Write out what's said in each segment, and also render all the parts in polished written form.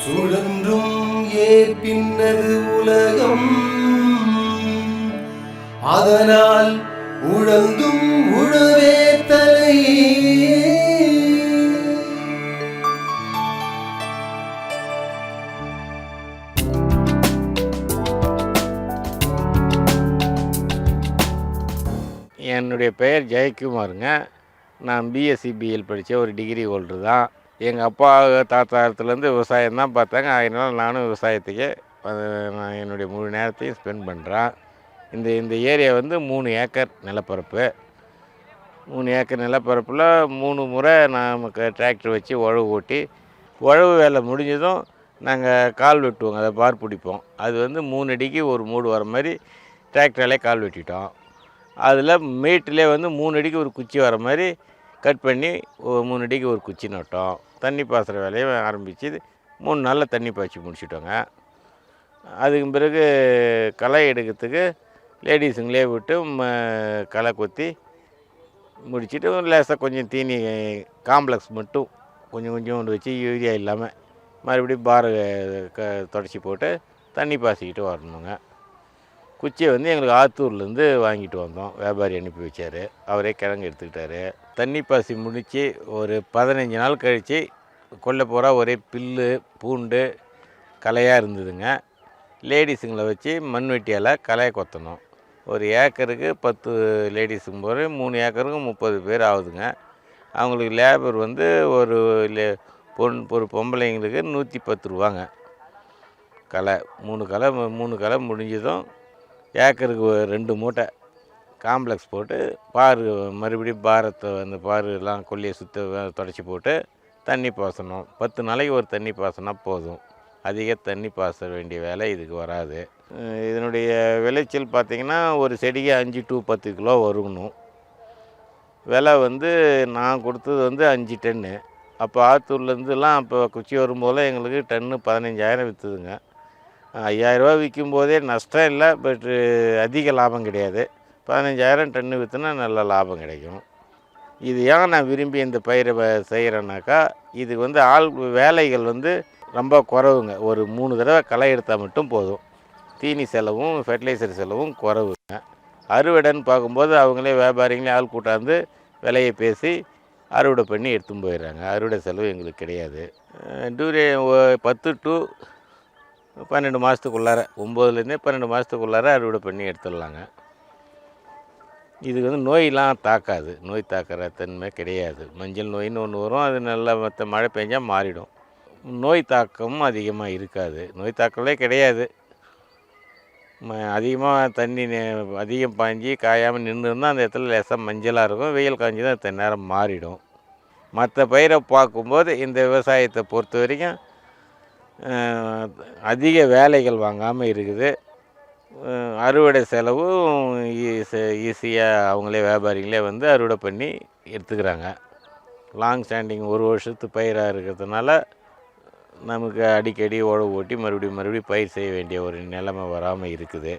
சுழன்றும் ஏற்பின்னது உலகம், அதனால் உழந்தும் உழவே தலை. என்னுடைய பெயர் ஜெயக்குமாருங்க. நான் பிஎஸ்சி பிஎல் படித்த ஒரு டிகிரி ஹோல்டர் தான். எங்கள் அப்பா தாத்தாத்துலேருந்து விவசாயம் தான் பார்த்தாங்க. அதனால் நானும் விவசாயத்துக்கே நான் என்னுடைய முழு நேரத்தையும் ஸ்பெண்ட் பண்ணுறேன். இந்த ஏரியா வந்து 3 ஏக்கர் நிலப்பரப்பு. 3 ஏக்கர் நிலப்பரப்பில் 3 முறை நமக்கு டிராக்டர் வச்சு உழவு ஓட்டி, உழவு வேலை முடிஞ்சதும் நாங்கள் கால் வெட்டுவோங்க. அதை பார் பிடிப்போம். அது வந்து 3 அடிக்கு ஒரு மூடு வர மாதிரி டிராக்டராலே கால் வெட்டிட்டோம். அதில் மீட்டிலே வந்து 3 அடிக்கு ஒரு குச்சி வர மாதிரி கட் பண்ணி 3 அடிக்கு ஒரு குச்சி நட்டோம். தண்ணி பாய்ச்சுற வேலையை ஆரம்பித்து 3 நாளில் தண்ணி பாய்ச்சி முடிச்சிட்டோங்க. அதுக்கு பிறகு களை எடுக்கிறதுக்கு லேடிஸுங்களே விட்டு களை கொத்தி முடிச்சுட்டு லேசாக கொஞ்சம் தீனி காம்ப்ளெக்ஸ் மட்டும் கொஞ்சம் வச்சு யூரியா இல்லாமல் மறுபடியும் பாரை தொடச்சி போட்டு தண்ணி பாய்ச்சிக்கிட்டு வரணுங்க. குச்சியை வந்து எங்களுக்கு ஆத்தூர்லேருந்து வாங்கிட்டு வந்தோம். வியாபாரி அனுப்பி வச்சார். அவரே கிழங்கு எடுத்துக்கிட்டார். தண்ணி பாசி முடித்து ஒரு 15 நாள் கழித்து கொல்லை பூரா ஒரே புல்லு பூண்டு களையாக இருந்ததுங்க. லேடிஸுங்களை வச்சு மண்வெட்டியால் களையை கொத்தணும். ஒரு ஏக்கருக்கு 10 லேடிஸுங்க போகிற 3 ஏக்கருக்கு 30 பேர் ஆகுதுங்க. அவங்களுக்கு லேபர் வந்து ஒரு பொம்பளைங்களுக்கு 110 ரூபாங்க. களை 3 களை முடிஞ்சதும் ஏக்கருக்கு 2 மூட்டை காம்ப்ளெக்ஸ் போட்டு மறுபடியும் பாரத்தை அந்த பாரெல்லாம் கொல்லியை தொடச்சி போட்டு தண்ணி பாசணும். 10 நாளைக்கு ஒரு தண்ணி பாசனா போதும். அதிக தண்ணி பாச வேண்டிய வேலை இதுக்கு வராது. இதனுடைய விளைச்சல் பார்த்திங்கன்னா ஒரு செடிக்கு 5 to 10 கிலோ வருகணும். விலை வந்து நான் கொடுத்தது வந்து 5 டன்னு. அப்போ ஆத்தூர்லேருந்துலாம் அப்போ குச்சி வரும்போதெல்லாம் எங்களுக்கு டன்னு 15,000 விற்றுதுங்க. 5,000 ரூபா விற்கும் போதே நஷ்டம் இல்லை. பட்டு அதிக லாபம் கிடையாது. 15,000 டன்னு விற்றுனா நல்ல லாபம் கிடைக்கும். இது ஏன் நான் விரும்பி இந்த பயிரை செய்கிறேன்னாக்கா, இதுக்கு வந்து வேலைகள் வந்து ரொம்ப குறவுங்க. ஒரு 3 தடவை களை எடுத்தால் மட்டும் போதும். தீனி செலவும் ஃபெர்டிலைசர் செலவும் குறவுங்க. அறுவடைன்னு பார்க்கும்போது அவங்களே வியாபாரிங்களே ஆள் கூட்டாந்து விலையை பேசி அறுவடை பண்ணி எடுத்துன்னு போயிடுறாங்க. அறுவடை செலவு எங்களுக்கு கிடையாது. 10 to 12 மாதத்துக்குள்ளார 9லேருந்தே 12 மாதத்துக்குள்ளார அறுவடை பண்ணி எடுத்துடலாங்க. இதுக்கு வந்து நோயெலாம் தாக்காது. நோய் தாக்கிற தன்மை கிடையாது. மஞ்சள் நோயின்னு ஒன்று வரும். அது நல்லா மழை பெஞ்சால் மாறிடும். நோய் தாக்கமும் அதிகமாக இருக்காது. நோய் தாக்கலே கிடையாது. அதிகமாக தண்ணி அதிகம் பாய்ஞ்சி காயாமல் நின்றுருந்தால் அந்த இடத்துல லேசாக மஞ்சளாக இருக்கும். வெயில் காய்ஞ்சி தான் இத்தனை நேரம் மாறிடும். மற்ற பயிரை பார்க்கும்போது இந்த விவசாயத்தை பொறுத்த வரைக்கும் அதிக வேலைகள் வாங்காமல் இருக்குது. அறுவடை செலவும் ஈஸியாக அவங்களே வியாபாரிகளே வந்து அறுவடை பண்ணி எடுத்துக்கிறாங்க. லாங் ஸ்டாண்டிங் 1 வருஷத்து பயிராக இருக்கிறதுனால நமக்கு அடிக்கடி உழவு ஓட்டி மறுபடியும் பயிர் செய்ய வேண்டிய ஒரு நிலைமை வராமல் இருக்குது.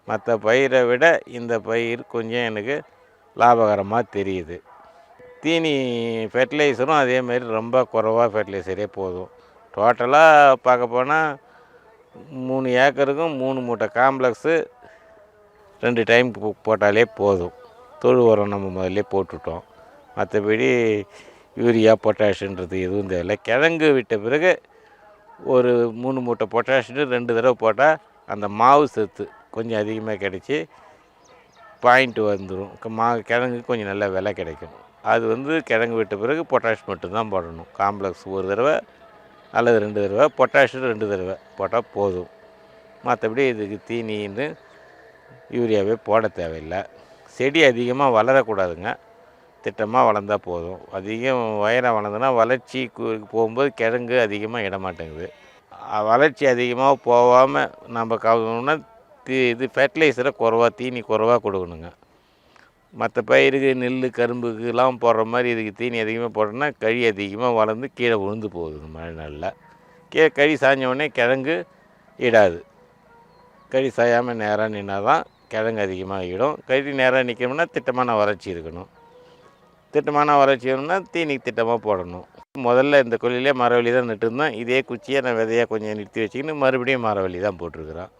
மற்ற பயிரை விட இந்த பயிர் கொஞ்சம் எனக்கு லாபகரமாக தெரியுது. தீனி ஃபெர்டிலைசரும் அதேமாரி ரொம்ப குறைவாக ஃபெர்டிலைசரே போதும். டோட்டலாக பார்க்க போனால் 3 ஏக்கருக்கும் 3 மூட்டை காம்ப்ளெக்ஸு 2 டைம் போட்டாலே போதும். தொழு உரம் நம்ம முதல்ல போட்டுவிட்டோம். மற்றபடி யூரியா பொட்டாஷுன்றது எதுவும் தேவையில்லை. கிழங்கு விட்ட பிறகு ஒரு 3 மூட்டை பொட்டாஷுன்னு 2 தடவை போட்டால் அந்த மாவு சத்து கொஞ்சம் அதிகமாக கிடைச்சி பாயிண்ட் வந்துடும். கிழங்கு கொஞ்சம் நல்ல விலை கிடைக்கும். அது வந்து கிழங்கு விட்ட பிறகு பொட்டாஷ் மட்டும்தான் போடணும். காம்ப்ளெக்ஸ் 1 தடவை அல்லது 2 தடவை, பொட்டாஷு 2 தடவை போட்டால் போதும். மற்றபடி இதுக்கு தீனின்னு யூரியாவே போட தேவையில்லை. செடி அதிகமாக வளரக்கூடாதுங்க. திட்டமாக வளர்ந்தால் போதும். அதிகம் உயரம் வளர்ந்ததுன்னா வளர்ச்சி போகும்போது கிழங்கு அதிகமாக இடமாட்டேங்குது. வளர்ச்சி அதிகமாக போகாமல் நம்ம கவனினா இது ஃபெர்டிலைசரை தீனி குறைவாக கொடுக்கணுங்க. மற்ற பயிருக்கு நெல் கரும்புக்கெலாம் போடுற மாதிரி இதுக்கு தீனி அதிகமாக போட்டோம்னா கழி அதிகமாக வளர்ந்து கீழே விழுந்து போகுதுங்க. மழை நாளில் கழி சாய்ஞ்ச உடனே கிழங்கு இடாது. கழி சாயாமல் நேராக நின்னால் தான் கிழங்கு அதிகமாக இடும். கழி நேராக நிற்கணும்னா திட்டமான வறட்சி இருக்கணும். திட்டமான வளர்ச்சி வேணும்னா தீனிக்கு திட்டமாக போடணும். முதல்ல இந்த கொல்லிலே மரவள்ளி தான் நட்டுருந்தோம். இதே குச்சியை நான் விதையாக கொஞ்சம் நிறுத்தி வச்சுக்கின்னு மறுபடியும் மரவள்ளி தான் போட்டிருக்கிறோம்.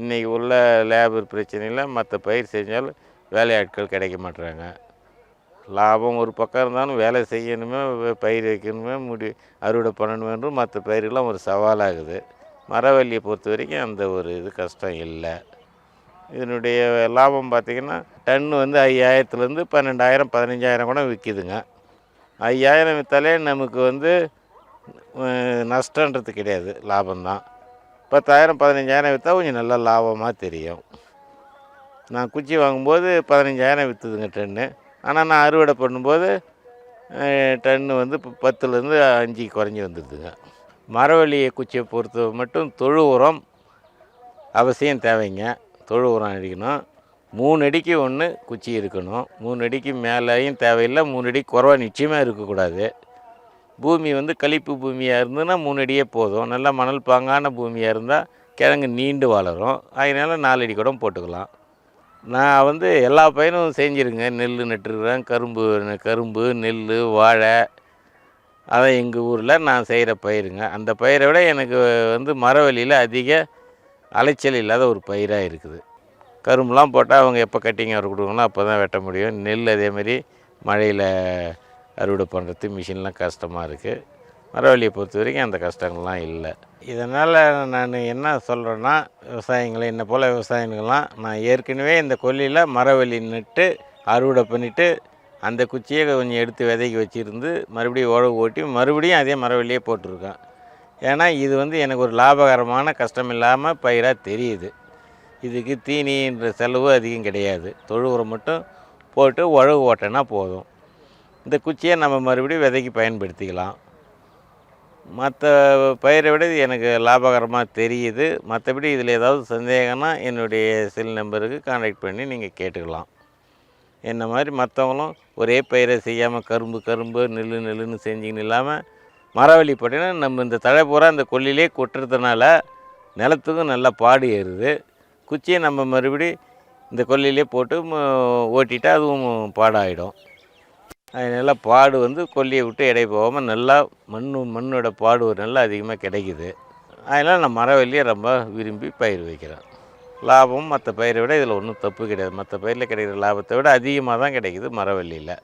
இன்றைக்கி உள்ள லேபர் பிரச்சனையில் மற்ற பயிர் செஞ்சாலும் வேலையாட்கள் கிடைக்க மாட்டுறாங்க. லாபம் ஒரு பக்கம் இருந்தாலும் வேலை செய்யணுமே, பயிர் வைக்கணுமே, அறுவடை பண்ணணுமென்றும் மற்ற பயிரெலாம் ஒரு சவாலாகுது. மரவள்ளியை பொறுத்த வரைக்கும் அந்த ஒரு இது கஷ்டம் இல்லை. இதனுடைய லாபம் பார்த்திங்கன்னா டன்னு வந்து 5000லேருந்து 12,000 15,000 கூட விற்கிதுங்க. 5000 விற்றாலே நமக்கு வந்து நஷ்டன்றது கிடையாது, லாபம்தான். 10,000 15,000 விற்றா கொஞ்சம் நல்ல லாபமாக தெரியும். நான் குச்சி வாங்கும்போது 15,000 விற்றுதுங்க டன்னு. ஆனால் நான் அறுவடை பண்ணும்போது டன்னு வந்து 10லேருந்து 5 குறைஞ்சி வந்துடுதுங்க. மரவள்ளி குச்சியை பொறுத்த மட்டும் தொழு உரம் அவசியம் தேவைங்க. தொழு உரம் அடிக்கணும். 3 அடிக்கு ஒன்று குச்சி இருக்கணும். 3 அடிக்கு மேலேயும் தேவையில்லை, 3 அடிக்கு குறைவா நிச்சயமாக இருக்கக்கூடாது. பூமி வந்து களிப்பு பூமியாக இருந்ததுன்னா 3 அடியே போதும். நல்லா மணல் பாங்கான பூமியாக இருந்தால் கிழங்கு நீண்டு வளரும். அதனால 4 அடி கூட போட்டுக்கலாம். நான் வந்து எல்லா பயிரும் செஞ்சுருங்க. நெல் நட்டுருக்கிறேன், கரும்பு, நெல், வாழை. அதான் எங்கள் ஊரில் நான் செய்கிற பயிருங்க. அந்த பயிரை விட எனக்கு வந்து மரவள்ளியில் அதிக அலைச்சல் இல்லாத ஒரு பயிராக இருக்குது. கரும்புலாம் போட்டால் அவங்க எப்போ கட்டிங் அவர் கொடுக்கணும் அப்போ தான் வெட்ட முடியும். நெல் அதேமாதிரி மழையில் அறுவடை பண்ணுறது மிஷின்லாம் கஷ்டமாக இருக்குது. மரவள்ளியை பொறுத்த வரைக்கும் அந்த கஷ்டங்கள்லாம் இல்லை. இதனால் நான் என்ன சொல்கிறேன்னா, விவசாயிகளை என்னை போல் விவசாயிகள்லாம் நான் ஏற்கனவே இந்த கொல்லியில் மரவள்ளி நட்டு அறுவடை பண்ணிவிட்டு அந்த குச்சியை கொஞ்சம் எடுத்து விதைக்கு வச்சுருந்து மறுபடியும் உழவு ஓட்டி மறுபடியும் அதே மரவள்ளியே போட்டிருக்கேன். ஏன்னா இது வந்து எனக்கு ஒரு லாபகரமான கஷ்டம் இல்லாமல் பயிராக தெரியுது. இதுக்கு தீனின்ற செலவு அதிகம் கிடையாது. தொழு உரம் மட்டும் போட்டு உழவு ஓட்டினா போதும். இந்த குச்சியை நம்ம மறுபடியும் விதைக்கு பயன்படுத்திக்கலாம். மற்ற பயிரை விட இது எனக்கு லாபகரமாக தெரியுது. மற்றபடி இதில் ஏதாவது சந்தேகம்னா என்னுடைய செல் நம்பருக்கு கான்டாக்ட் பண்ணி நீங்கள் கேட்டுக்கலாம். என்ன மாதிரி மற்றவங்களும் ஒரே பயிரை செய்யாமல் கரும்பு நெல்லுன்னு செஞ்சுக்கின்னு இல்லாமல் மரவள்ளி போட்டிங்கன்னா நம்ம இந்த தழை பூரா இந்த கொல்லிலே கொட்டுறதுனால நிலத்துக்கும் நல்லா பாடு ஏறுது. குச்சியை நம்ம மறுபடி இந்த கொல்லிலே போட்டு ஓட்டிட்டா அதுவும் பாடாகிடும். அதனால் பாடு வந்து கொல்லியை விட்டு இடை போகாமல் நல்லா மண்ணோட பாடு ஒரு நல்லா அதிகமாக கிடைக்குது. அதனால் நான் மரவள்ளியை ரொம்ப விரும்பி பயிர் வைக்கிறேன். லாபம் மற்ற பயிரை விட இதில் ஒன்றும் தப்பு கிடையாது. மற்ற பயிரில் கிடைக்கிற லாபத்தை விட அதிகமாக தான் கிடைக்குது மரவள்ளியில்.